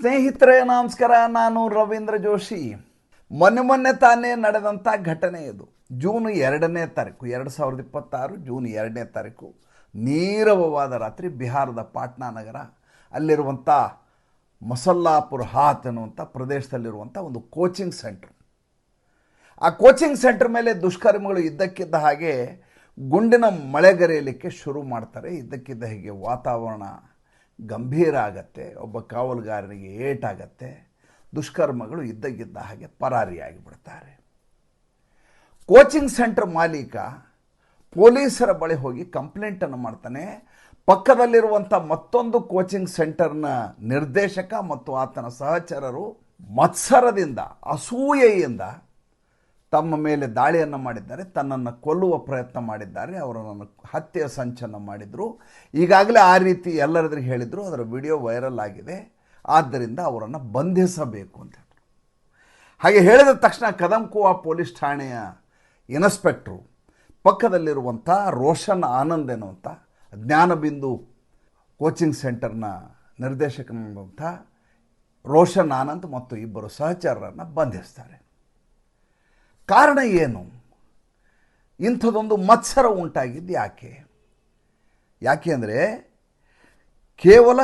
ಸ್ನೇಹಿತರೆ ನಮಸ್ಕಾರ. ನಾನು ರವೀಂದ್ರ ಜೋಶಿ. ಮೊನ್ನೆ ತಾನೇ ನಡೆದಂಥ ಘಟನೆ ಇದು. ಜೂನ್ 2ನೇ ತಾರೀಕು 2026 ಜೂನ್ 2ನೇ ತಾರೀಕು ನೀರವವಾದ ರಾತ್ರಿ ಬಿಹಾರದ ಪಾಟ್ನಾ ನಗರ ಅಲ್ಲಿರುವಂಥ ಮಸಲ್ಲಾಪುರ್ ಹಾತ್ ಅನ್ನುವಂಥ ಪ್ರದೇಶದಲ್ಲಿರುವಂಥ ಒಂದು ಕೋಚಿಂಗ್ ಸೆಂಟ್ರ್. ಆ ಕೋಚಿಂಗ್ ಸೆಂಟರ್ ಮೇಲೆ ದುಷ್ಕರ್ಮಿಗಳು ಇದ್ದಕ್ಕಿದ್ದ ಹಾಗೆ ಗುಂಡಿನ ಮಳೆಗರೆಯಲಿಕ್ಕೆ ಶುರು ಮಾಡ್ತಾರೆ. ಇದ್ದಕ್ಕಿದ್ದ ಹಾಗೆ ವಾತಾವರಣ ಗಂಭೀರ ಆಗತ್ತೆ. ಒಬ್ಬ ಕಾವಲುಗಾರನಿಗೆ ಏಟಾಗತ್ತೆ. ದುಷ್ಕರ್ಮಗಳು ಇದ್ದಕ್ಕಿದ್ದ ಹಾಗೆ ಪರಾರಿಯಾಗಿಬಿಡ್ತಾರೆ. ಕೋಚಿಂಗ್ ಸೆಂಟರ್ ಮಾಲೀಕ ಪೊಲೀಸರ ಬಳಿ ಹೋಗಿ ಕಂಪ್ಲೇಂಟನ್ನು ಮಾಡ್ತಾನೆ. ಪಕ್ಕದಲ್ಲಿರುವಂಥ ಮತ್ತೊಂದು ಕೋಚಿಂಗ್ ಸೆಂಟರ್ನ ನಿರ್ದೇಶಕ ಮತ್ತು ಆತನ ಸಹಚರರು ಮತ್ಸರದಿಂದ ಅಸೂಯೆಯಿಂದ ತಮ್ಮ ಮೇಲೆ ದಾಳಿಯನ್ನು ಮಾಡಿದ್ದಾರೆ. ತನ್ನನ್ನು ಕೊಲ್ಲುವ ಪ್ರಯತ್ನ ಮಾಡಿದ್ದಾರೆ. ಅವರನ್ನು ಹತ್ಯೆಯ ಸಂಚನ್ನು ಮಾಡಿದರು. ಈಗಾಗಲೇ ಆ ರೀತಿ ಎಲ್ಲರೆದುರಿಗೆ ಹೇಳಿದರು. ಅದರ ವಿಡಿಯೋ ವೈರಲ್ ಆಗಿದೆ. ಆದ್ದರಿಂದ ಅವರನ್ನು ಬಂಧಿಸಬೇಕು ಅಂತ ಹೇಳಿದ್ರು. ಹಾಗೆ ಹೇಳಿದ ತಕ್ಷಣ ಕದಂಕುವಾ ಪೊಲೀಸ್ ಠಾಣೆಯ ಇನ್ಸ್ಪೆಕ್ಟ್ರು ಪಕ್ಕದಲ್ಲಿರುವಂಥ ರೋಷನ್ ಆನಂದ್ ಎನ್ನುವಂಥ ಜ್ಞಾನಬಿಂದು ಕೋಚಿಂಗ್ ಸೆಂಟರ್ನ ನಿರ್ದೇಶಕನಾದಂಥ ರೋಷನ್ ಆನಂದ್ ಮತ್ತು ಇಬ್ಬರು ಸಹಚರರನ್ನು ಬಂಧಿಸ್ತಾರೆ. ಕಾರಣ ಏನು? ಇಂಥದ್ದೊಂದು ಮತ್ಸರ ಉಂಟಾಗಿದ್ದು ಯಾಕೆ ಅಂದರೆ ಕೇವಲ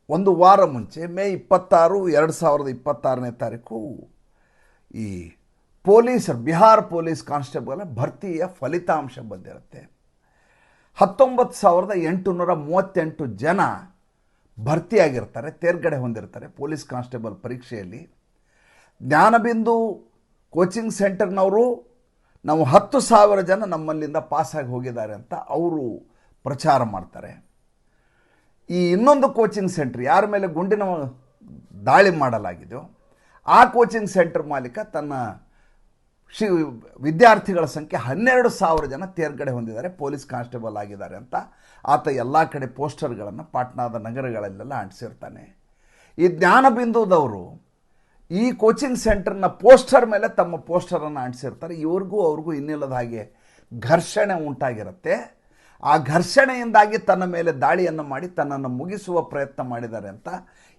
ಒಂದು ವಾರ ಮುಂಚೆ ಮೇ 26, 2026ನೇ ತಾರೀಕು ಈ ಬಿಹಾರ ಪೊಲೀಸ್ ಕಾನ್ಸ್ಟೇಬಲ್ ಭರ್ತಿಯ ಫಲಿತಾಂಶ ಬಂದಿರುತ್ತೆ. 19,838 ಜನ ಭರ್ತಿಯಾಗಿರ್ತಾರೆ, ತೇರ್ಗಡೆ ಹೊಂದಿರ್ತಾರೆ ಪೊಲೀಸ್ ಕಾನ್ಸ್ಟೇಬಲ್ ಪರೀಕ್ಷೆಯಲ್ಲಿ. ಜ್ಞಾನಬಿಂದು ಕೋಚಿಂಗ್ ಸೆಂಟರ್ನವರು ನಾವು 10,000 ಜನ ನಮ್ಮಲ್ಲಿಂದ ಪಾಸಾಗಿ ಹೋಗಿದ್ದಾರೆ ಅಂತ ಅವರು ಪ್ರಚಾರ ಮಾಡ್ತಾರೆ. ಈ ಇನ್ನೊಂದು ಕೋಚಿಂಗ್ ಸೆಂಟ್ರ್ ಯಾರ ಮೇಲೆ ಗುಂಡಿನ ದಾಳಿ ಮಾಡಲಾಗಿದೆಯೋ ಆ ಕೋಚಿಂಗ್ ಸೆಂಟರ್ ಮಾಲೀಕ ತನ್ನ ವಿದ್ಯಾರ್ಥಿಗಳ ಸಂಖ್ಯೆ 12,000 ಜನ ತೇರ್ಗಡೆ ಹೊಂದಿದ್ದಾರೆ, ಪೊಲೀಸ್ ಕಾನ್ಸ್ಟೇಬಲ್ ಆಗಿದ್ದಾರೆ ಅಂತ ಆತ ಎಲ್ಲ ಕಡೆ ಪೋಸ್ಟರ್ಗಳನ್ನು ಪಾಟ್ನಾದ ನಗರಗಳಲ್ಲೆಲ್ಲ ಅಂಟಿಸಿರ್ತಾನೆ. ಈ ಜ್ಞಾನಬಿಂದುದವರು ಈ ಕೋಚಿಂಗ್ ಸೆಂಟರ್ನ ಪೋಸ್ಟರ್ ಮೇಲೆ ತಮ್ಮ ಪೋಸ್ಟರನ್ನು ಅಂಟಿಸಿರ್ತಾರೆ. ಅವ್ರಿಗೂ ಇನ್ನಿಲ್ಲದ ಹಾಗೆ ಘರ್ಷಣೆ ಉಂಟಾಗಿರುತ್ತೆ. ಆ ಘರ್ಷಣೆಯಿಂದಾಗಿ ತನ್ನ ಮೇಲೆ ದಾಳಿಯನ್ನು ಮಾಡಿ ತನ್ನನ್ನು ಮುಗಿಸುವ ಪ್ರಯತ್ನ ಮಾಡಿದ್ದಾರೆ ಅಂತ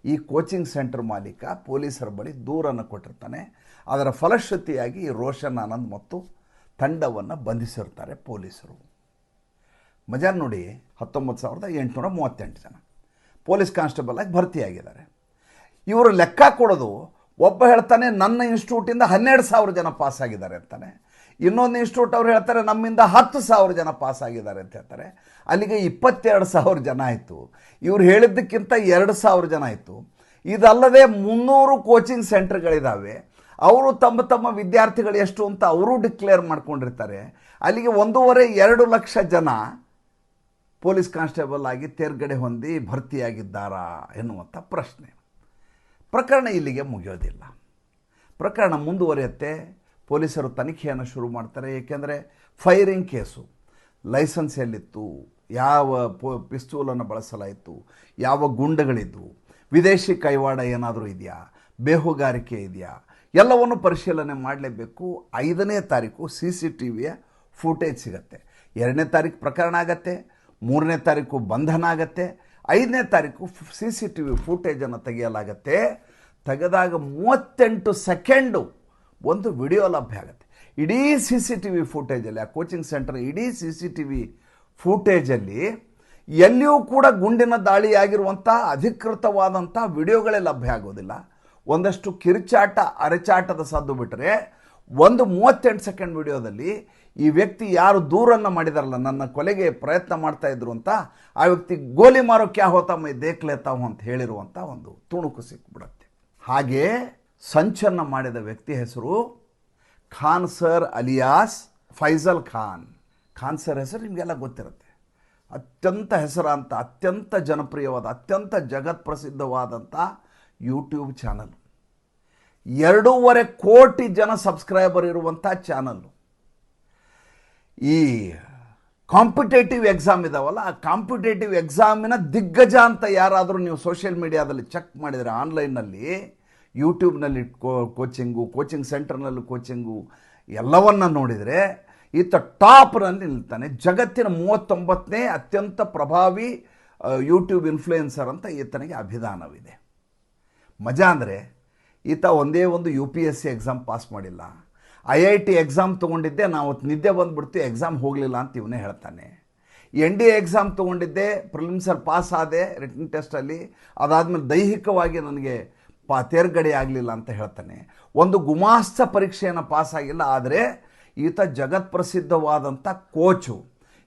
ಈ ಕೋಚಿಂಗ್ ಸೆಂಟರ್ ಮಾಲೀಕ ಪೊಲೀಸರ ಬಳಿ ದೂರನ್ನು ಕೊಟ್ಟಿರ್ತಾನೆ. ಅದರ ಫಲಶ್ರುತಿಯಾಗಿ ಈ ರೋಷನ್ ಆನಂದ್ ಮತ್ತು ತಂಡವನ್ನು ಬಂಧಿಸಿರ್ತಾರೆ ಪೊಲೀಸರು. ಮಜಾ ನೋಡಿ, 19,838 ಜನ ಪೊಲೀಸ್ ಕಾನ್ಸ್ಟೇಬಲ್ ಆಗಿ ಭರ್ತಿಯಾಗಿದ್ದಾರೆ. ಇವರು ಲೆಕ್ಕ ಕೊಡೋದು, ಒಬ್ಬ ಹೇಳ್ತಾನೆ ನನ್ನ ಇನ್ಸ್ಟಿಟ್ಯೂಟಿಂದ 12,000 ಜನ ಪಾಸಾಗಿದ್ದಾರೆ ಅಂತಾನೆ. ಇನ್ನೊಂದು ಇನ್ಸ್ಟಿಟ್ಯೂಟ್ ಅವ್ರು ಹೇಳ್ತಾರೆ ನಮ್ಮಿಂದ 10,000 ಜನ ಪಾಸಾಗಿದ್ದಾರೆ ಅಂತ ಹೇಳ್ತಾರೆ. ಅಲ್ಲಿಗೆ 22,000 ಜನ ಆಯಿತು. ಇವ್ರು ಹೇಳಿದ್ದಕ್ಕಿಂತ 2,000 ಜನ ಆಯಿತು. ಇದಲ್ಲದೆ 300 ಕೋಚಿಂಗ್ ಸೆಂಟರ್ಗಳಿದ್ದಾವೆ. ಅವರು ತಮ್ಮ ವಿದ್ಯಾರ್ಥಿಗಳು ಎಷ್ಟು ಅಂತ ಅವರು ಡಿಕ್ಲೇರ್ ಮಾಡ್ಕೊಂಡಿರ್ತಾರೆ. ಅಲ್ಲಿಗೆ 1.5-2 ಲಕ್ಷ ಜನ ಪೊಲೀಸ್ ಕಾನ್ಸ್ಟೇಬಲ್ ಆಗಿ ತೇರ್ಗಡೆ ಹೊಂದಿ ಭರ್ತಿಯಾಗಿದ್ದಾರಾ ಎನ್ನುವಂಥ ಪ್ರಶ್ನೆ. ಪ್ರಕರಣ ಇಲ್ಲಿಗೆ ಮುಗಿಯೋದಿಲ್ಲ. ಪ್ರಕರಣ ಮುಂದುವರಿಯುತ್ತೆ. ಪೊಲೀಸರು ತನಿಖೆಯನ್ನು ಶುರು ಮಾಡ್ತಾರೆ. ಏಕೆಂದರೆ ಫೈರಿಂಗ್ ಕೇಸು, ಲೈಸೆನ್ಸ್ ಎಲ್ಲಿತ್ತು, ಯಾವ ಪಿಸ್ತೂಲನ್ನು ಬಳಸಲಾಯಿತು, ಯಾವ ಗುಂಡುಗಳಿದ್ದು, ವಿದೇಶಿ ಕೈವಾಡ ಏನಾದರೂ ಇದೆಯಾ, ಬೇಹುಗಾರಿಕೆ ಇದೆಯಾ, ಎಲ್ಲವನ್ನು ಪರಿಶೀಲನೆ ಮಾಡಲೇಬೇಕು. 5ನೇ ತಾರೀಕು CCTVಯ ಫೂಟೇಜ್ ಸಿಗತ್ತೆ. 2ನೇ ತಾರೀಕು ಪ್ರಕರಣ ಆಗತ್ತೆ. 3ನೇ ತಾರೀಕು ಬಂಧನ ಆಗತ್ತೆ. 5ನೇ ತಾರೀಕು CCTV ಫೂಟೇಜನ್ನು ತೆಗೆಯಲಾಗತ್ತೆ. ತೆಗೆದಾಗ 38 ಸೆಕೆಂಡು ಒಂದು ವಿಡಿಯೋ ಲಭ್ಯ ಆಗುತ್ತೆ. ಇಡೀ CCTV ಫೂಟೇಜಲ್ಲಿ, ಆ ಕೋಚಿಂಗ್ ಸೆಂಟರ್ ಇಡೀ CCTV ಫೂಟೇಜಲ್ಲಿ ಎಲ್ಲಿಯೂ ಕೂಡ ಗುಂಡಿನ ದಾಳಿಯಾಗಿರುವಂಥ ಅಧಿಕೃತವಾದಂಥ ವಿಡಿಯೋಗಳೇ ಲಭ್ಯ ಆಗೋದಿಲ್ಲ. ಒಂದಷ್ಟು ಕಿರುಚಾಟ ಅರೆಚಾಟದ ಸದ್ದು ಬಿಟ್ಟರೆ ಒಂದು 38 ಸೆಕೆಂಡ್ ವಿಡಿಯೋದಲ್ಲಿ ಈ ವ್ಯಕ್ತಿ ಯಾರು ದೂರನ್ನು ಮಾಡಿದಾರಲ್ಲ, ನನ್ನ ಕೊಲೆಗೆ ಪ್ರಯತ್ನ ಮಾಡ್ತಾ ಇದ್ರು ಅಂತ, ಆ ವ್ಯಕ್ತಿ ಗೋಲಿ ಮಾರೋ ಕ್ಯಾ ಹೋತಾ ಮೈ ದೇಖ್ ಲೇತಾ ಹೂಂ ಅಂತ ಹೇಳಿರುವಂಥ ಒಂದು ತುಣುಕು ಸಿಕ್ಬಿಡುತ್ತೆ. ಹಾಗೆ ಸಂಚನ್ನು ಮಾಡಿದ ವ್ಯಕ್ತಿ ಹೆಸರು Khan sir alias Faisal Khan. Khan sir ಹೆಸರು ನಿಮಗೆಲ್ಲ ಗೊತ್ತಿರುತ್ತೆ. ಅತ್ಯಂತ ಹೆಸರಾಂತ, ಅತ್ಯಂತ ಜನಪ್ರಿಯವಾದ, ಅತ್ಯಂತ ಜಗತ್ ಪ್ರಸಿದ್ಧವಾದಂಥ ಯೂಟ್ಯೂಬ್ ಚಾನಲ್. 2.5 ಕೋಟಿ ಜನ ಸಬ್ಸ್ಕ್ರೈಬರ್ ಇರುವಂಥ ಚಾನಲ್ಲು. ಈ ಕಾಂಪಿಟೇಟಿವ್ ಎಕ್ಸಾಮ್ ಇದಾವಲ್ಲ, ಆ ಕಾಂಪಿಟೇಟಿವ್ ಎಕ್ಸಾಮಿನ ದಿಗ್ಗಜ ಅಂತ ಯಾರಾದರೂ ನೀವು ಸೋಷಿಯಲ್ ಮೀಡಿಯಾದಲ್ಲಿ ಚೆಕ್ ಮಾಡಿದರೆ, ಆನ್ಲೈನ್ನಲ್ಲಿ ಯೂಟ್ಯೂಬ್ನಲ್ಲಿ ಕೋಚಿಂಗ್ ಸೆಂಟರ್ನಲ್ಲಿ ಕೋಚಿಂಗು ಎಲ್ಲವನ್ನ ನೋಡಿದರೆ ಈತ ಟಾಪ್ನಲ್ಲಿ ನಿಲ್ತಾನೆ. ಜಗತ್ತಿನ 39ನೇ ಅತ್ಯಂತ ಪ್ರಭಾವಿ ಯೂಟ್ಯೂಬ್ ಇನ್ಫ್ಲೂಯೆನ್ಸರ್ ಅಂತ ಈತನಿಗೆ ಅಭಿಧಾನವಿದೆ. ಮಜಾ ಅಂದರೆ ಈತ ಒಂದೇ ಒಂದು UPSC ಎಕ್ಸಾಮ್ ಪಾಸ್ ಮಾಡಿಲ್ಲ. IIT ಎಕ್ಸಾಮ್ ತೊಗೊಂಡಿದ್ದೆ, ನಾವು ನಿದ್ದೆ ಬಂದುಬಿಡ್ತು, ಎಕ್ಸಾಮ್ ಹೋಗಲಿಲ್ಲ ಅಂತ ಇವನೇ ಹೇಳ್ತಾನೆ. NDA ಎಕ್ಸಾಮ್ ತೊಗೊಂಡಿದ್ದೆ, ಪ್ರಿಲಿಮ್ಸಲ್ಲಿ ಪಾಸ್ ಆದೆ ರಿಟನ್ ಟೆಸ್ಟಲ್ಲಿ, ಅದಾದಮೇಲೆ ದೈಹಿಕವಾಗಿ ನನಗೆ ತೇರ್ಗಡೆ ಆಗಲಿಲ್ಲ ಅಂತ ಹೇಳ್ತಾನೆ. ಒಂದು ಗುಮಾಸ್ತ ಪರೀಕ್ಷೆಯನ್ನು ಪಾಸ್ ಆಗಿಲ್ಲ, ಆದರೆ ಈತ ಜಗತ್ಪ್ರಸಿದ್ಧವಾದಂಥ ಕೋಚು.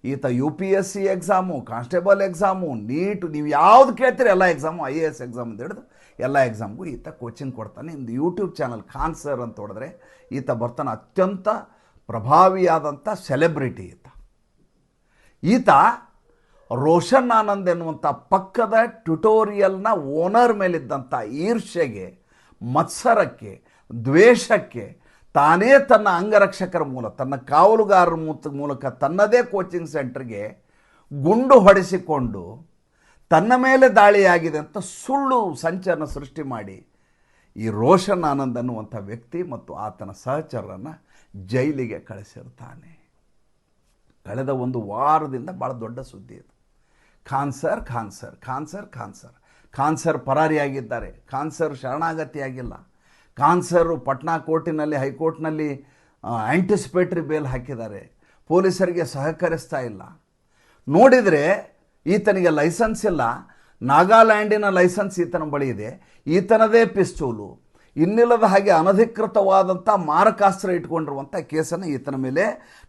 ಈತ UPSC exam, constable exam, NEET, ನೀವು ಯಾವುದು ಕೇಳ್ತೀರಿ ಎಲ್ಲ ಎಕ್ಸಾಮು, IAS ಎಕ್ಸಾಮ್ ಅಂತ ಹಿಡಿದು ಎಲ್ಲ ಎಕ್ಸಾಮ್ಗೂ ಈತ ಕೋಚಿಂಗ್ ಕೊಡ್ತಾನೆ. ಇಂದು ಯೂಟ್ಯೂಬ್ ಚಾನಲ್ ಖಾನ್ ಸರ್ ಅಂತ ಹೊಡೆದ್ರೆ ಈತ ಬರ್ತಾನೆ. ಅತ್ಯಂತ ಪ್ರಭಾವಿಯಾದಂಥ ಸೆಲೆಬ್ರಿಟಿ ಈತ ರೋಷನ್ ಆನಂದ್ ಎನ್ನುವಂಥ ಪಕ್ಕದ ಟ್ಯುಟೋರಿಯಲ್ನ ಓನರ್ ಮೇಲಿದ್ದಂಥ ಈರ್ಷೆಗೆ, ಮತ್ಸರಕ್ಕೆ, ದ್ವೇಷಕ್ಕೆ ತಾನೇ ತನ್ನ ಅಂಗರಕ್ಷಕರ ಮೂಲಕ, ತನ್ನ ಕಾವಲುಗಾರರ ಮೂಲಕ ತನ್ನದೇ ಕೋಚಿಂಗ್ ಸೆಂಟರ್ಗೆ ಗುಂಡು ಹೊಡೆಸಿಕೊಂಡು ತನ್ನ ಮೇಲೆ ದಾಳಿಯಾಗಿದೆ ಅಂತ ಸುಳ್ಳು ಸಂಚನ್ನು ಸೃಷ್ಟಿ ಮಾಡಿ ಈ ರೋಷನ್ ಆನಂದ್ ಅನ್ನುವಂಥ ವ್ಯಕ್ತಿ ಮತ್ತು ಆತನ ಸಹಚರರನ್ನು ಜೈಲಿಗೆ ಕಳಿಸಿರ್ತಾನೆ. ಕಳೆದ ಒಂದು ವಾರದಿಂದ ಭಾಳ ದೊಡ್ಡ ಸುದ್ದಿ ಇದು. ಖಾನ್ ಸರ್ ಪರಾರಿಯಾಗಿದ್ದಾರೆ. ಖಾನ್ ಸರ್ ಶರಣಾಗತಿಯಾಗಿಲ್ಲ. ಖಾನ್ ಸರ್ ಪಟ್ನಾ ಕೋರ್ಟಿನಲ್ಲಿ, ಹೈಕೋರ್ಟ್ನಲ್ಲಿ ಆ್ಯಂಟಿಸಿಪೇಟ್ರಿ ಬೇಲ್ ಹಾಕಿದ್ದಾರೆ. ಪೊಲೀಸರಿಗೆ ಸಹಕರಿಸ್ತಾ ಇಲ್ಲ. ನೋಡಿದರೆ ಈತನಿಗೆ ಲೈಸೆನ್ಸ್ ಇಲ್ಲ. ನಾಗಾಲ್ಯಾಂಡಿನ ಲೈಸೆನ್ಸ್ ಈತನ ಬಳಿ ಇದೆ. ಈತನದೇ ಪಿಸ್ತೂಲು, ಇನ್ನಿಲ್ಲದ ಹಾಗೆ ಅನಧಿಕೃತವಾದಂಥ ಮಾರಕಾಸ್ತ್ರ ಇಟ್ಕೊಂಡಿರುವಂಥ ಕೇಸನ್ನು ಈತನ ಮೇಲೆ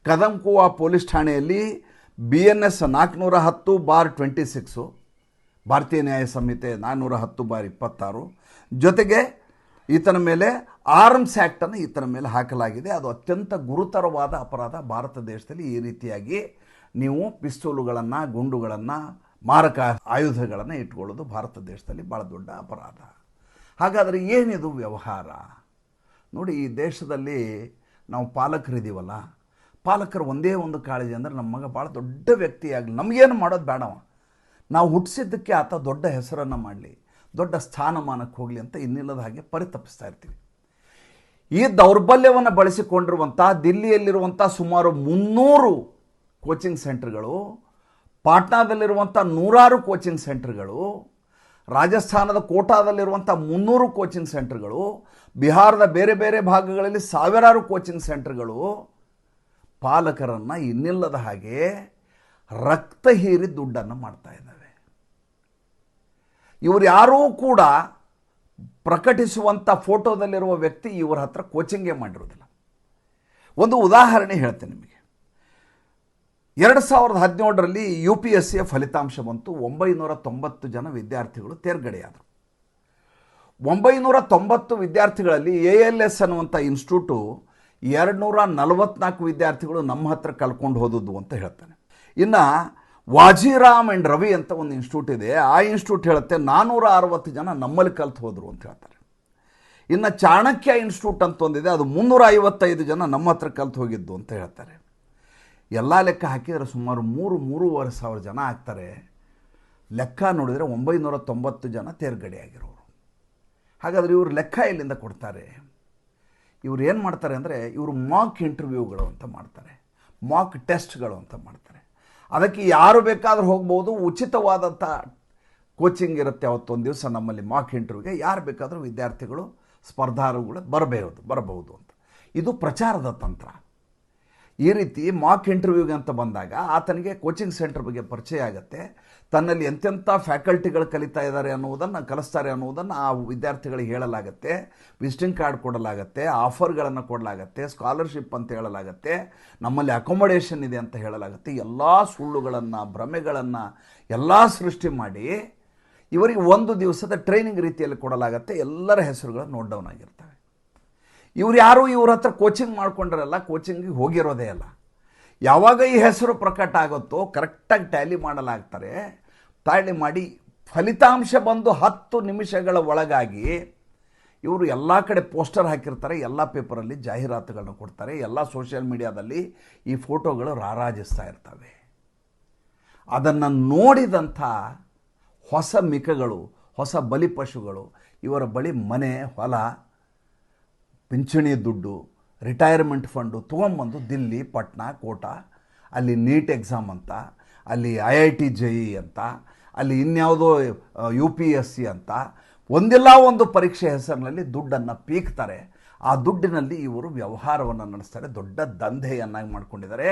ಕದಂಕುವಾ ಪೊಲೀಸ್ ಠಾಣೆಯಲ್ಲಿ BNS 410/26 ಭಾರತೀಯ ನ್ಯಾಯ ಸಂಹಿತೆ 410/26 ಜೊತೆಗೆ ಈತನ ಮೇಲೆ ಆರ್ಮ್ಸ್ ಆ್ಯಕ್ಟನ್ನು ಈತನ ಮೇಲೆ ಹಾಕಲಾಗಿದೆ. ಅದು ಅತ್ಯಂತ ಗುರುತರವಾದ ಅಪರಾಧ. ಭಾರತ ದೇಶದಲ್ಲಿ ಈ ರೀತಿಯಾಗಿ ನೀವು ಪಿಸ್ತೂಲುಗಳನ್ನು, ಗುಂಡುಗಳನ್ನು, ಮಾರಕ ಆಯುಧಗಳನ್ನು ಇಟ್ಕೊಳ್ಳೋದು ಭಾರತ ದೇಶದಲ್ಲಿ ಭಾಳ ದೊಡ್ಡ ಅಪರಾಧ. ಹಾಗಾದರೆ ಏನಿದು ವ್ಯವಹಾರ? ನೋಡಿ, ಈ ದೇಶದಲ್ಲಿ ನಾವು ಪಾಲಕರಿದ್ದೀವಲ್ಲ, ಪಾಲಕರು ಒಂದೇ ಒಂದು ಕಾಳಜಿ ಅಂದರೆ ನಮ್ಮ ಮಗ ಭಾಳ ದೊಡ್ಡ ವ್ಯಕ್ತಿಯಾಗಲಿ, ನಮಗೇನು ಮಾಡೋದು ಬೇಡವ, ನಾವು ಹುಟ್ಟಿಸಿದ್ದಕ್ಕೆ ಆತ ದೊಡ್ಡ ಹೆಸರನ್ನು ಮಾಡಲಿ, ದೊಡ್ಡ ಸ್ಥಾನಮಾನಕ್ಕೆ ಹೋಗಲಿ ಅಂತ ಇನ್ನಿಲ್ಲದ ಹಾಗೆ ಪರಿತಪಿಸ್ತಾ ಇರ್ತೀವಿ. ಈ ದೌರ್ಬಲ್ಯವನ್ನು ಬಳಸಿಕೊಂಡಿರುವಂಥ ದಿಲ್ಲಿಯಲ್ಲಿರುವಂಥ ಸುಮಾರು 300 ಕೋಚಿಂಗ್ ಸೆಂಟರ್ಗಳು, ಪಾಟ್ನಾದಲ್ಲಿರುವಂಥ 100 ಕೋಚಿಂಗ್ ಸೆಂಟರ್ಗಳು, ರಾಜಸ್ಥಾನದ ಕೋಟಾದಲ್ಲಿರುವಂಥ 300 ಕೋಚಿಂಗ್ ಸೆಂಟರ್ಗಳು, ಬಿಹಾರದ ಬೇರೆ ಬೇರೆ ಭಾಗಗಳಲ್ಲಿ ಸಾವಿರಾರು ಕೋಚಿಂಗ್ ಸೆಂಟರ್ಗಳು ಪಾಲಕರನ್ನು ಇನ್ನಿಲ್ಲದ ಹಾಗೆ ರಕ್ತ ಹೀರಿ ದುಡ್ಡನ್ನು ಮಾಡ್ತಾ ಇದ್ದಾವೆ. ಇವರು ಯಾರೂ ಕೂಡ ಪ್ರಕಟಿಸುವಂಥ ಫೋಟೋದಲ್ಲಿರುವ ವ್ಯಕ್ತಿ ಇವರ ಹತ್ರ ಕೋಚಿಂಗೇ ಮಾಡಿರೋದಿಲ್ಲ. ಒಂದು ಉದಾಹರಣೆ ಹೇಳ್ತೇನೆ ನಿಮಗೆ. 2017ರಲ್ಲಿ UPSCಯ ಫಲಿತಾಂಶ ಬಂತು. 990 ಜನ ವಿದ್ಯಾರ್ಥಿಗಳು ತೇರ್ಗಡೆಯಾದರು. 990 ವಿದ್ಯಾರ್ಥಿಗಳಲ್ಲಿ ALS ಅನ್ನುವಂಥ ಇನ್ಸ್ಟಿಟ್ಯೂಟು 244 ವಿದ್ಯಾರ್ಥಿಗಳು ನಮ್ಮ ಹತ್ರ ಕಲ್ಕೊಂಡು ಹೋದದ್ದು ಅಂತ ಹೇಳ್ತಾನೆ. ಇನ್ನು ವಾಜಿರಾಮ್ ಆ್ಯಂಡ್ ರವಿ ಅಂತ ಒಂದು ಇನ್ಸ್ಟಿಟ್ಯೂಟ್ ಇದೆ. ಆ ಇನ್ಸ್ಟಿಟ್ಯೂಟ್ ಹೇಳುತ್ತೆ 460 ಜನ ನಮ್ಮಲ್ಲಿ ಕಲ್ತು ಹೋದರು ಅಂತ ಹೇಳ್ತಾರೆ. ಇನ್ನು ಚಾಣಕ್ಯ ಇನ್ಸ್ಟಿಟ್ಯೂಟ್ ಅಂತ ಒಂದಿದೆ, ಅದು 355 ಜನ ನಮ್ಮ ಹತ್ರ ಕಲ್ತು ಹೋಗಿದ್ದು ಅಂತ ಹೇಳ್ತಾರೆ. ಎಲ್ಲ ಲೆಕ್ಕ ಹಾಕಿದರೆ ಸುಮಾರು 3-3.5 ಸಾವಿರ ಜನ ಆಗ್ತಾರೆ. ಲೆಕ್ಕ ನೋಡಿದರೆ 990 ಜನ ತೇರ್ಗಡೆಯಾಗಿರೋರು. ಹಾಗಾದರೆ ಇವರು ಲೆಕ್ಕ ಎಲ್ಲಿಂದ ಕೊಡ್ತಾರೆ? ಇವರು ಏನು ಮಾಡ್ತಾರೆ ಅಂದರೆ, ಇವರು ಮಾಕ್ ಇಂಟರ್ವ್ಯೂಗಳು ಅಂತ ಮಾಡ್ತಾರೆ, ಮಾಕ್ ಟೆಸ್ಟ್ಗಳು ಅಂತ ಮಾಡ್ತಾರೆ. ಅದಕ್ಕೆ ಯಾರು ಬೇಕಾದರೂ ಹೋಗ್ಬೋದು. ಉಚಿತವಾದಂಥ ಕೋಚಿಂಗ್ ಇರುತ್ತೆ. ಅವತ್ತೊಂದು ದಿವಸ ನಮ್ಮಲ್ಲಿ ಮಾಕ್ ಇಂಟರ್ವ್ಯೂಗೆ ಯಾರು ಬೇಕಾದರೂ ವಿದ್ಯಾರ್ಥಿಗಳು, ಸ್ಪರ್ಧಾಳುಗಳು ಬರಬಹುದು ಅಂತ. ಇದು ಪ್ರಚಾರದ ತಂತ್ರ. ಈ ರೀತಿ ಮಾಕ್ ಇಂಟರ್ವ್ಯೂಗೆ ಅಂತ ಬಂದಾಗ ಆತನಿಗೆ ಕೋಚಿಂಗ್ ಸೆಂಟರ್ ಬಗ್ಗೆ ಪರಿಚಯ ಆಗುತ್ತೆ. ತನ್ನಲ್ಲಿ ಎಂತೆಂಥ ಫ್ಯಾಕಲ್ಟಿಗಳು ಕಲಿಸ್ತಾರೆ ಅನ್ನೋದನ್ನು ಆ ವಿದ್ಯಾರ್ಥಿಗಳಿಗೆ ಹೇಳಲಾಗುತ್ತೆ. ವಿಸಿಟಿಂಗ್ ಕಾರ್ಡ್ ಕೊಡಲಾಗುತ್ತೆ, ಆಫರ್ಗಳನ್ನು ಕೊಡಲಾಗುತ್ತೆ, ಸ್ಕಾಲರ್ಶಿಪ್ ಅಂತ ಹೇಳಲಾಗುತ್ತೆ, ನಮ್ಮಲ್ಲಿ ಅಕೊಮಡೇಷನ್ ಇದೆ ಅಂತ ಹೇಳಲಾಗುತ್ತೆ. ಎಲ್ಲ ಸುಳ್ಳುಗಳನ್ನು, ಭ್ರಮೆಗಳನ್ನು ಎಲ್ಲ ಸೃಷ್ಟಿ ಮಾಡಿ ಇವರಿಗೆ ಒಂದು ದಿವಸದ ಟ್ರೈನಿಂಗ್ ರೀತಿಯಲ್ಲಿ ಕೊಡಲಾಗುತ್ತೆ. ಎಲ್ಲರ ಹೆಸರುಗಳು ನೋಟ್ ಡೌನ್ ಆಗಿರ್ತವೆ. ಇವ್ರು ಯಾರು ಇವ್ರ ಹತ್ರ ಕೋಚಿಂಗ್ ಮಾಡ್ಕೊಂಡಿರಲ್ಲ, ಕೋಚಿಂಗಿಗೆ ಹೋಗಿರೋದೇ ಅಲ್ಲ. ಯಾವಾಗ ಈ ಹೆಸರು ಪ್ರಕಟ ಆಗುತ್ತೋ ಕರೆಕ್ಟಾಗಿ ಟ್ಯಾಲಿ ಮಾಡಲಾಗ್ತಾರೆ. ಟ್ಯಾಲಿ ಮಾಡಿ ಫಲಿತಾಂಶ ಬಂದು 10 ನಿಮಿಷಗಳ ಒಳಗಾಗಿ ಇವರು ಎಲ್ಲ ಕಡೆ ಪೋಸ್ಟರ್ ಹಾಕಿರ್ತಾರೆ, ಎಲ್ಲ ಪೇಪರಲ್ಲಿ ಜಾಹೀರಾತುಗಳನ್ನ ಕೊಡ್ತಾರೆ, ಎಲ್ಲ ಸೋಷಿಯಲ್ ಮೀಡಿಯಾದಲ್ಲಿ ಈ ಫೋಟೋಗಳು ರಾರಾಜಿಸ್ತಾ ಇರ್ತವೆ. ಅದನ್ನು ನೋಡಿದಂಥ ಹೊಸ ಮಿಕಗಳು, ಹೊಸ ಬಲಿಪಶುಗಳು ಇವರ ಬಳಿ ಮನೆ, ಹೊಲ, ಪಿಂಚಣಿ ದುಡ್ಡು, ರಿಟೈರ್ಮೆಂಟ್ ಫಂಡು ತೊಗೊಂಬಂದು ದಿಲ್ಲಿ, ಪಟ್ನಾ, ಕೋಟಾ, ಅಲ್ಲಿ ನೀಟ್ ಎಕ್ಸಾಮ್ ಅಂತ, ಅಲ್ಲಿ IIT JEE ಅಂತ, ಅಲ್ಲಿ ಇನ್ಯಾವುದೋ UPSC ಅಂತ ಒಂದಿಲ್ಲ ಒಂದು ಪರೀಕ್ಷೆ ಹೆಸರಿನಲ್ಲಿ ದುಡ್ಡನ್ನು ಪೀಕ್ತಾರೆ. ಆ ದುಡ್ಡಿನಲ್ಲಿ ಇವರು ವ್ಯವಹಾರವನ್ನು ನಡೆಸ್ತಾರೆ, ದೊಡ್ಡ ದಂಧೆಯನ್ನಾಗಿ ಮಾಡ್ಕೊಂಡಿದ್ದಾರೆ.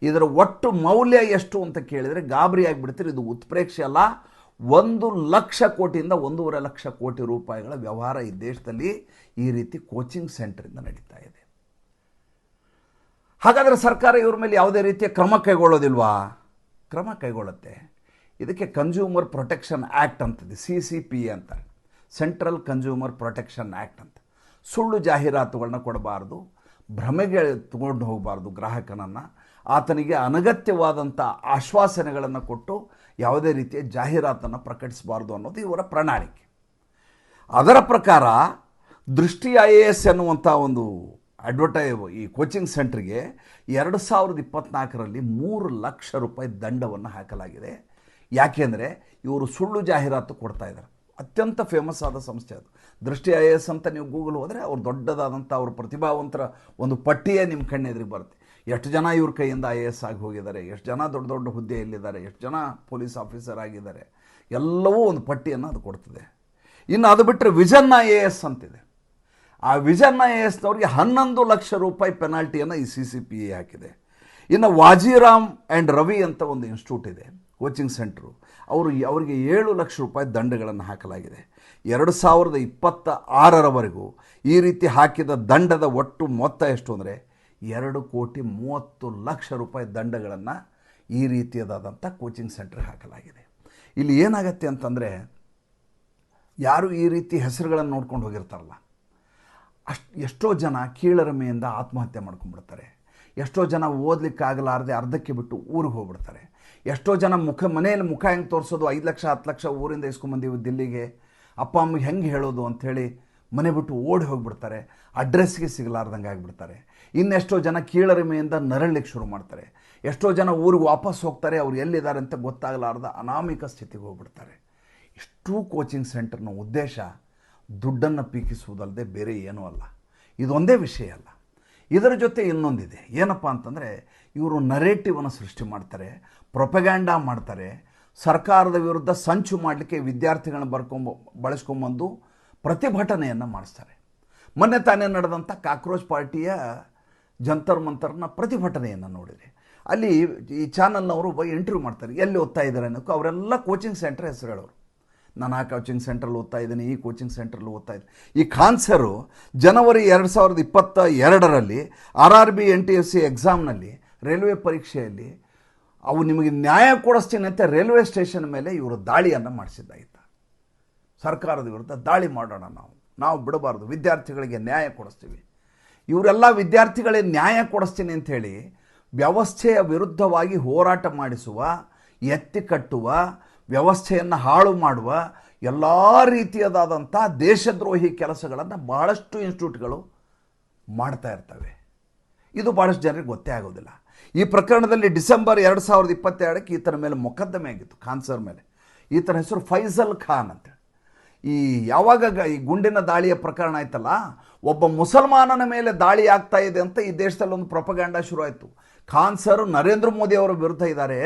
ಇದರ ಒಟ್ಟು ಮೌಲ್ಯ ಎಷ್ಟು ಅಂತ ಕೇಳಿದರೆ ಗಾಬರಿ ಆಗಿಬಿಡ್ತೀರಿ. ಇದು ಉತ್ಪ್ರೇಕ್ಷೆ ಅಲ್ಲ, 1,00,000 ಕೋಟಿಯಿಂದ 1.5 ಲಕ್ಷ ಕೋಟಿ ರೂಪಾಯಿಗಳ ವ್ಯವಹಾರ ಈ ದೇಶದಲ್ಲಿ ಈ ರೀತಿ ಕೋಚಿಂಗ್ ಸೆಂಟರಿಂದ ನಡೀತಾ ಇದೆ. ಹಾಗಾದರೆ ಸರ್ಕಾರ ಇವ್ರ ಮೇಲೆ ಯಾವುದೇ ರೀತಿಯ ಕ್ರಮ ಕೈಗೊಳ್ಳೋದಿಲ್ವಾ? ಕ್ರಮ ಕೈಗೊಳ್ಳುತ್ತೆ. ಇದಕ್ಕೆ ಕನ್ಸ್ಯೂಮರ್ ಪ್ರೊಟೆಕ್ಷನ್ ಆ್ಯಕ್ಟ್ ಅಂತಿದೆ, CCPA ಅಂತಾರೆ, ಸೆಂಟ್ರಲ್ ಕನ್ಸ್ಯೂಮರ್ ಪ್ರೊಟೆಕ್ಷನ್ ಆ್ಯಕ್ಟ್ ಅಂತ. ಸುಳ್ಳು ಜಾಹೀರಾತುಗಳನ್ನ ಕೊಡಬಾರ್ದು, ಭ್ರಮೆಗೆ ತಗೊಂಡು ಹೋಗಬಾರ್ದು ಗ್ರಾಹಕನನ್ನು. ಆತನಿಗೆ ಅನಗತ್ಯವಾದಂಥ ಆಶ್ವಾಸನೆಗಳನ್ನು ಕೊಟ್ಟು ಯಾವುದೇ ರೀತಿಯ ಜಾಹೀರಾತನ್ನು ಪ್ರಕಟಿಸಬಾರ್ದು ಅನ್ನೋದು ಇವರ ಪ್ರಣಾಳಿಕೆ. ಅದರ ಪ್ರಕಾರ ದೃಷ್ಟಿ IAS ಎನ್ನುವಂಥ ಒಂದು ಈ ಕೋಚಿಂಗ್ ಸೆಂಟ್ರಿಗೆ 2024ರಲ್ಲಿ 3 ಲಕ್ಷ ರೂಪಾಯಿ ದಂಡವನ್ನು ಹಾಕಲಾಗಿದೆ. ಯಾಕೆಂದರೆ ಇವರು ಸುಳ್ಳು ಜಾಹೀರಾತು ಕೊಡ್ತಾ ಇದ್ದಾರೆ. ಅತ್ಯಂತ ಫೇಮಸ್ ಆದ ಸಂಸ್ಥೆ ಅದು. ದೃಷ್ಟಿ IAS ಅಂತ ನೀವು ಗೂಗಲ್ ಹೋದರೆ ಅವ್ರು ದೊಡ್ಡದಾದಂಥ ಅವ್ರ ಪ್ರತಿಭಾವಂತರ ಒಂದು ಪಟ್ಟಿಯೇ ನಿಮ್ಮ ಕಣ್ಣೆದುರಿಗೆ ಬರುತ್ತೆ. ಎಷ್ಟು ಜನ ಇವ್ರ ಕೈಯಿಂದ IAS ಆಗಿ ಹೋಗಿದ್ದಾರೆ, ಎಷ್ಟು ಜನ ದೊಡ್ಡ ದೊಡ್ಡ ಹುದ್ದೆಯಲ್ಲಿದ್ದಾರೆ, ಎಷ್ಟು ಜನ ಪೊಲೀಸ್ ಆಫೀಸರ್ ಆಗಿದ್ದಾರೆ, ಎಲ್ಲವೂ ಒಂದು ಪಟ್ಟಿಯನ್ನು ಅದು ಕೊಡ್ತದೆ. ಇನ್ನು ಅದು ಬಿಟ್ಟರೆ ವಿಷನ್ IAS ಅಂತಿದೆ. ಆ ವಿಷನ್ IASನವ್ರಿಗೆ 11 ಲಕ್ಷ ರೂಪಾಯಿ ಪೆನಾಲ್ಟಿಯನ್ನು ಈ CCPA ಹಾಕಿದೆ. ಇನ್ನು ವಾಜಿರಾಮ್ ಆ್ಯಂಡ್ ರವಿ ಅಂತ ಒಂದು ಇನ್ಸ್ಟಿಟ್ಯೂಟ್ ಇದೆ, ಕೋಚಿಂಗ್ ಸೆಂಟ್ರು, ಅವರಿಗೆ 7 ಲಕ್ಷ ರೂಪಾಯಿ ದಂಡಗಳನ್ನು ಹಾಕಲಾಗಿದೆ. 2026ರವರೆಗೂ ಈ ರೀತಿ ಹಾಕಿದ ದಂಡದ ಒಟ್ಟು ಮೊತ್ತ ಎಷ್ಟು ಅಂದರೆ 2,30,00,000 ರೂಪಾಯಿ ದಂಡಗಳನ್ನು ಈ ರೀತಿಯಾದಂಥ ಕೋಚಿಂಗ್ ಸೆಂಟ್ರಿಗೆ ಹಾಕಲಾಗಿದೆ. ಇಲ್ಲಿ ಏನಾಗತ್ತೆ ಅಂತಂದರೆ, ಯಾರು ಈ ರೀತಿ ಹೆಸರುಗಳನ್ನು ನೋಡ್ಕೊಂಡು ಹೋಗಿರ್ತಾರಲ್ಲ, ಎಷ್ಟೋ ಜನ ಕೀಳರಿಮೆಯಿಂದ ಆತ್ಮಹತ್ಯೆ ಮಾಡ್ಕೊಂಡ್ಬಿಡ್ತಾರೆ. ಎಷ್ಟೋ ಜನ ಓದಲಿಕ್ಕಾಗಲಾರದೆ ಅರ್ಧಕ್ಕೆ ಬಿಟ್ಟು ಊರಿಗೆ ಹೋಗ್ಬಿಡ್ತಾರೆ. ಎಷ್ಟೋ ಜನ ಮನೆಯಲ್ಲಿ ಮುಖ ಹೆಂಗೆ ತೋರಿಸೋದು, 5 ಲಕ್ಷ 10 ಲಕ್ಷ ಊರಿಂದ ಇಸ್ಕೊಂಬಂದೀವಿ ದಿಲ್ಲಿಗೆ, ಅಪ್ಪ ಅಮ್ಮಗೆ ಹೆಂಗೆ ಹೇಳೋದು ಅಂಥೇಳಿ ಮನೆ ಬಿಟ್ಟು ಓಡಿ ಹೋಗಿಬಿಡ್ತಾರೆ. ಅಡ್ರೆಸ್ಗೆ ಸಿಗಲಾರ್ದಂಗೆ ಆಗಿಬಿಡ್ತಾರೆ. ಇನ್ನೆಷ್ಟೋ ಜನ ಕೀಳರಿಮೆಯಿಂದ ನರಳಲಿಕ್ಕೆ ಶುರು ಮಾಡ್ತಾರೆ. ಎಷ್ಟೋ ಜನ ಊರಿಗೆ ವಾಪಸ್ ಹೋಗ್ತಾರೆ, ಅವ್ರು ಎಲ್ಲಿದ್ದಾರೆ ಅಂತ ಗೊತ್ತಾಗಲಾರ್ದ ಅನಾಮಿಕ ಸ್ಥಿತಿಗೆ ಹೋಗ್ಬಿಡ್ತಾರೆ. ಇಷ್ಟೂ ಕೋಚಿಂಗ್ ಸೆಂಟರ್ನ ಉದ್ದೇಶ ದುಡ್ಡನ್ನು ಪೀಕಿಸುವುದಲ್ಲದೆ ಬೇರೆ ಏನೂ ಅಲ್ಲ. ಇದೊಂದೇ ವಿಷಯ ಅಲ್ಲ, ಇದರ ಜೊತೆ ಇನ್ನೊಂದಿದೆ. ಏನಪ್ಪ ಅಂತಂದರೆ, ಇವರು ನರೇಟಿವನ್ನು ಸೃಷ್ಟಿ ಮಾಡ್ತಾರೆ, ಪ್ರೊಪಗ್ಯಾಂಡಾ ಮಾಡ್ತಾರೆ, ಸರ್ಕಾರದ ವಿರುದ್ಧ ಸಂಚು ಮಾಡಲಿಕ್ಕೆ ವಿದ್ಯಾರ್ಥಿಗಳನ್ನ ಬಳಸ್ಕೊಂಬಂದು ಪ್ರತಿಭಟನೆಯನ್ನು ಮಾಡಿಸ್ತಾರೆ. ಮೊನ್ನೆ ತಾನೇ ನಡೆದಂಥ ಕಾಕ್ರೋಚ್ ಪಾರ್ಟಿಯ ಜಂತರ್ ಮಂತರ್ನ ಪ್ರತಿಭಟನೆಯನ್ನು ನೋಡಿದೆ. ಅಲ್ಲಿ ಈ ಚಾನಲ್ನವರು ಇಂಟರ್ವ್ಯೂ ಮಾಡ್ತಾರೆ, ಎಲ್ಲಿ ಓದ್ತಾ ಇದ್ದಾರೆ ಅನ್ನೋಕ್ಕೆ ಅವರೆಲ್ಲ ಕೋಚಿಂಗ್ ಸೆಂಟರ್ ಹೆಸರು ಹೇಳೋರು. ನಾನು ಆ ಕೋಚಿಂಗ್ ಸೆಂಟ್ರಲ್ಲಿ ಓದ್ತಾ ಇದ್ದೀನಿ, ಈ ಕೋಚಿಂಗ್ ಸೆಂಟ್ರಲ್ಲಿ ಓದ್ತಾ ಇದ್ದೀನಿ. ಈ ಖಾನ್ ಸರು ಜನವರಿ 2022ರಲ್ಲಿ RRB NTSC ಎಕ್ಸಾಮ್ನಲ್ಲಿ ರೈಲ್ವೆ ಪರೀಕ್ಷೆಯಲ್ಲಿ ಅವು ನಿಮಗೆ ನ್ಯಾಯ ಕೊಡಿಸ್ತೀನಿ ಅಂತ ರೈಲ್ವೆ ಸ್ಟೇಷನ್ ಮೇಲೆ ಇವರು ದಾಳಿಯನ್ನು ಮಾಡಿಸಿದ್ದಾಯಿತು. ಸರ್ಕಾರದ ವಿರುದ್ಧ ದಾಳಿ ಮಾಡೋಣ, ನಾವು ಬಿಡಬಾರ್ದು, ವಿದ್ಯಾರ್ಥಿಗಳಿಗೆ ನ್ಯಾಯ ಕೊಡಿಸ್ತೀವಿ. ಇವರೆಲ್ಲ ವಿದ್ಯಾರ್ಥಿಗಳಿಗೆ ನ್ಯಾಯ ಕೊಡಿಸ್ತೀನಿ ಅಂಥೇಳಿ ವ್ಯವಸ್ಥೆಯ ವಿರುದ್ಧವಾಗಿ ಹೋರಾಟ ಮಾಡಿಸುವ, ಎತ್ತಿ ಕಟ್ಟುವ, ವ್ಯವಸ್ಥೆಯನ್ನು ಹಾಳು ಮಾಡುವ ಎಲ್ಲ ರೀತಿಯಾದಂಥ ದೇಶದ್ರೋಹಿ ಕೆಲಸಗಳನ್ನು ಬಹಳಷ್ಟು ಇನ್ಸ್ಟಿಟ್ಯೂಟ್ಗಳು ಮಾಡ್ತಾ ಇರ್ತವೆ. ಇದು ಭಾಳಷ್ಟು ಜನರಿಗೆ ಗೊತ್ತೇ ಆಗೋದಿಲ್ಲ. ಈ ಪ್ರಕರಣದಲ್ಲಿ ಡಿಸೆಂಬರ್ 2022ಕ್ಕೆ ಈತನ ಮೇಲೆ ಮೊಕದ್ದಮೆ ಆಗಿತ್ತು, ಖಾನ್ ಸರ್ ಮೇಲೆ. ಈತನ ಹೆಸರು ಫೈಜಲ್ ಖಾನ್ ಅಂತ. ಯಾವಾಗ ಈ ಗುಂಡಿನ ದಾಳಿಯ ಪ್ರಕರಣ ಆಯ್ತಲ್ಲ, ಒಬ್ಬ ಮುಸಲ್ಮಾನನ ಮೇಲೆ ದಾಳಿ ಆಗ್ತಾ ಇದೆ ಅಂತ ಈ ದೇಶದಲ್ಲಿ ಒಂದು ಪ್ರೊಪಗ್ಯಾಂಡಾ ಶುರು ಆಯಿತು. ಖಾನ್ ಸರ್ ನರೇಂದ್ರ ಮೋದಿ ಅವರ ವಿರುದ್ಧ ಇದ್ದಾರೆ,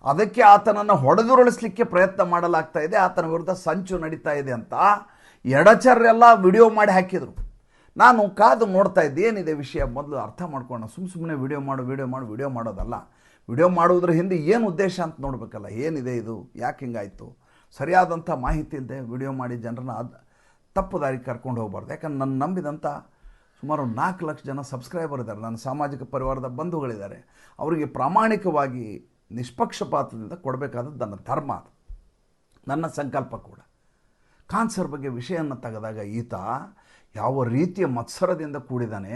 ಅದಕ್ಕೆ ಆತನನ್ನು ಹೊಡೆದುರುಳಿಸಲಿಕ್ಕೆ ಪ್ರಯತ್ನ ಮಾಡಲಾಗ್ತಾ ಇದೆ, ಆತನ ವಿರುದ್ಧ ಸಂಚು ನಡೀತಾ ಇದೆ ಅಂತ ಎಡಚರ್ರೆಲ್ಲ ವಿಡಿಯೋ ಮಾಡಿ ಹಾಕಿದರು. ನಾನು ಕಾದು ನೋಡ್ತಾ ಇದ್ದೆ, ಏನಿದೆ ವಿಷಯ ಮೊದಲು ಅರ್ಥ ಮಾಡ್ಕೊಳ್ಳೋಣ. ಸುಮ್ಮನೆ ವಿಡಿಯೋ ಮಾಡೋದಲ್ಲ. ವಿಡಿಯೋ ಮಾಡುವುದ್ರ ಹಿಂದೆ ಏನು ಉದ್ದೇಶ ಅಂತ ನೋಡಬೇಕಲ್ಲ, ಏನಿದೆ ಇದು, ಯಾಕೆ ಹಿಂಗಾಯಿತು, ಸರಿಯಾದಂಥ ಮಾಹಿತಿ ಇಲ್ಲದೆ ವಿಡಿಯೋ ಮಾಡಿ ಜನರನ್ನ ತಪ್ಪು ದಾರಿಗೆ ಕರ್ಕೊಂಡು ಹೋಗಬಾರ್ದು. ಯಾಕಂದ್ರೆ ನನ್ನ ನಂಬಿದಂಥ ಸುಮಾರು 4 ಲಕ್ಷ ಜನ ಸಬ್ಸ್ಕ್ರೈಬರ್ ಇದ್ದಾರೆ, ನನ್ನ ಸಾಮಾಜಿಕ ಪರಿವಾರದ ಬಂಧುಗಳಿದ್ದಾರೆ. ಅವರಿಗೆ ಪ್ರಾಮಾಣಿಕವಾಗಿ ನಿಷ್ಪಕ್ಷಪಾತದಿಂದ ಕೊಡಬೇಕಾದದ್ದು ನನ್ನ ಧರ್ಮ, ಅದು ನನ್ನ ಸಂಕಲ್ಪ ಕೂಡ. ಖಾನ್ ಸರ್ ಬಗ್ಗೆ ವಿಷಯವನ್ನು ತೆಗೆದಾಗ ಈತ ಯಾವ ರೀತಿಯ ಮತ್ಸರದಿಂದ ಕೂಡಿದ್ದಾನೆ,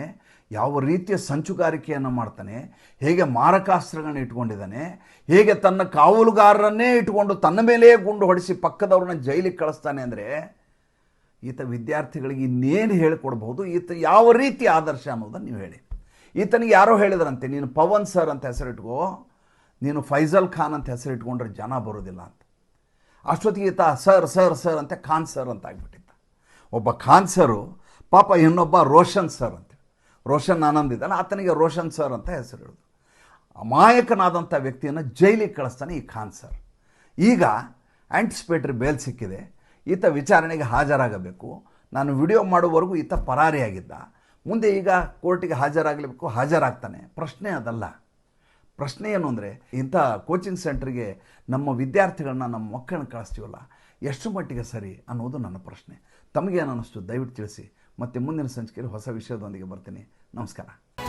ಯಾವ ರೀತಿಯ ಸಂಚುಗಾರಿಕೆಯನ್ನು ಮಾಡ್ತಾನೆ, ಹೇಗೆ ಮಾರಕಾಸ್ತ್ರಗಳನ್ನ ಇಟ್ಕೊಂಡಿದ್ದಾನೆ, ಹೇಗೆ ತನ್ನ ಕಾವಲುಗಾರರನ್ನೇ ಇಟ್ಕೊಂಡು ತನ್ನ ಮೇಲೆಯೇ ಗುಂಡು ಹೊಡೆಸಿ ಪಕ್ಕದವ್ರನ್ನ ಜೈಲಿಗೆ ಕಳಿಸ್ತಾನೆ ಅಂದರೆ, ಈತ ವಿದ್ಯಾರ್ಥಿಗಳಿಗೆ ಇನ್ನೇನು ಹೇಳಿಕೊಡ್ಬೋದು, ಈತ ಯಾವ ರೀತಿ ಆದರ್ಶ ಅನ್ನೋದನ್ನು ನೀವು ಹೇಳಿ. ಈತನಿಗೆ ಯಾರೋ ಹೇಳಿದ್ರಂತೆ, ನೀನು ಪವನ್ ಸರ್ ಅಂತ ಹೆಸರಿಟ್ಕೋ, ನೀನು ಫೈಜಲ್ ಖಾನ್ ಅಂತ ಹೆಸರಿಟ್ಕೊಂಡ್ರೆ ಜನ ಬರೋದಿಲ್ಲ ಅಂತ. ಅಷ್ಟೊತ್ತಿಗೆ ಈತ ಸರ್ ಸರ್ ಸರ್ ಅಂತ ಖಾನ್ ಸರ್ ಅಂತ ಆಗ್ಬಿಟ್ಟಿದ್ದ. ಒಬ್ಬ ಖಾನ್ ಸರು ಪಾಪ ಇನ್ನೊಬ್ಬ ರೋಷನ್ ಸರ್ ಅಂತ, ರೋಷನ್ ಆನಂದ್ ಇದ್ದಾನೆ, ಆತನಿಗೆ ರೋಷನ್ ಸರ್ ಅಂತ ಹೆಸರು ಹೇಳೋದು. ಅಮಾಯಕನಾದಂಥ ವ್ಯಕ್ತಿಯನ್ನು ಜೈಲಿಗೆ ಕಳಿಸ್ತಾನೆ ಈ ಖಾನ್ ಸರ್. ಈಗ ಆಂಟಿಸಿಪೇಟರಿ ಬೇಲ್ ಸಿಕ್ಕಿದೆ. ಈತ ವಿಚಾರಣೆಗೆ ಹಾಜರಾಗಬೇಕು. ನಾನು ವಿಡಿಯೋ ಮಾಡುವವರೆಗೂ ಈತ ಪರಾರಿಯಾಗಿದ್ದ. ಮುಂದೆ ಈಗ ಕೋರ್ಟಿಗೆ ಹಾಜರಾಗಲೇಬೇಕು, ಹಾಜರಾಗ್ತಾನೆ. ಪ್ರಶ್ನೆ ಅದಲ್ಲ. ಪ್ರಶ್ನೆ ಏನು ಅಂದರೆ, ಇಂಥ ಕೋಚಿಂಗ್ ಸೆಂಟ್ರಿಗೆ ನಮ್ಮ ವಿದ್ಯಾರ್ಥಿಗಳನ್ನ, ನಮ್ಮ ಮಕ್ಕಳನ್ನ ಕಳಿಸ್ತೀವಲ್ಲ, ಎಷ್ಟು ಮಟ್ಟಿಗೆ ಸರಿ ಅನ್ನೋದು ನನ್ನ ಪ್ರಶ್ನೆ. ತಮಗೇನು ಅನ್ನಿಸ್ತು ದಯವಿಟ್ಟು ತಿಳಿಸಿ. ಮತ್ತೆ ಮುಂದಿನ ಸಂಚಿಕೆಯಲ್ಲಿ ಹೊಸ ವಿಷಯದೊಂದಿಗೆ ಬರ್ತೀನಿ. ನಮಸ್ಕಾರ.